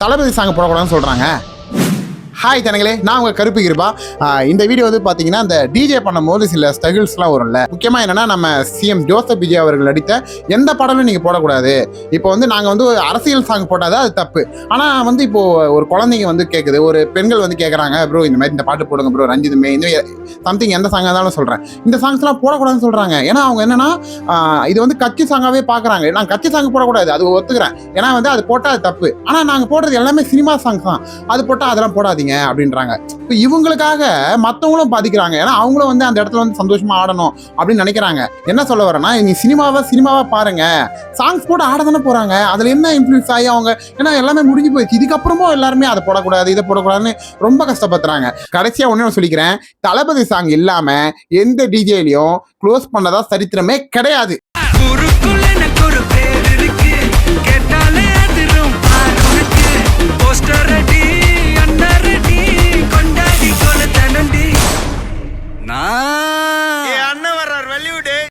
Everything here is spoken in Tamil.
தளபதி சாங் போடக்கூடாதுன்னு சொல்கிறாங்க. ஹாய் தனங்களே, நான் உங்கள் கருப்பு கிருபா. இந்த வீடியோ வந்து பார்த்தீங்கன்னா இந்த டிஜே பண்ணும்போது சில ஸ்ட்ரகிள்ஸ்லாம் வரும்ல. முக்கியமாக என்னென்னா நம்ம சிஎம் ஜோசப் விஜய் அவர்கள் நடித்த எந்த பாடலும் நீங்கள் போடக்கூடாது. இப்போ வந்து நாங்கள் வந்து அரசியல் சாங் போட்டால் அது தப்பு. ஆனால் வந்து இப்போது ஒரு குழந்தைங்க வந்து கேட்குது, ஒரு பெண்கள் வந்து கேட்குறாங்க, ப்ரோ இந்த மாதிரி இந்த பாட்டு போடுங்க ப்ரோ, ரஞ்சிதமே இந்த சம்திங் எந்த சாங்காக இருந்தாலும் சொல்கிறேன், இந்த சாங்ஸ்லாம் போடக்கூடாதுன்னு சொல்கிறாங்க. ஏன்னா அவங்க என்னென்னா இது வந்து கட்சி சாங்காகவே பார்க்குறாங்க. நான் கட்சி சாங் போடக்கூடாது, அது ஒத்துக்கிறேன். ஏன்னா வந்து அது போட்டால் அது தப்பு. ஆனால் நாங்கள் போடுறது எல்லாமே சினிமா சாங்ஸ் தான், அது போட்டால் அதெல்லாம் போடாதீங்க அப்படின்றாங்க. இப்போ இவங்களுக்காக மற்றவங்களும் பாதிக்கிறாங்க. ஏன்னா அவங்களும் வந்து அந்த இடத்துல வந்து சந்தோஷமா ஆடணும் அப்படின்னு நினைக்கிறாங்க. என்ன சொல்ல வரேன்னா, நீ சினிமாவா பாருங்க, சாங்ஸ் போட்டு ஆட தானே போறாங்க, அதுல என்ன இன்ஃப்ளூயன்ஸ் ஆகி அவங்க, ஏன்னா எல்லாமே முடிஞ்சு போயிடுச்சு, இதுக்கப்புறமும் எல்லாருமே அதை போடக்கூடாது இதை போடக்கூடாதுன்னு ரொம்ப கஷ்டப்படுறாங்க. கடைசியா ஒண்ணு சொல்லிக்கிறேன், தளபதி சாங் இல்லாம எந்த டிஜேலையும் க்ளோஸ் பண்ணதா சரித்திரமே கிடையாது.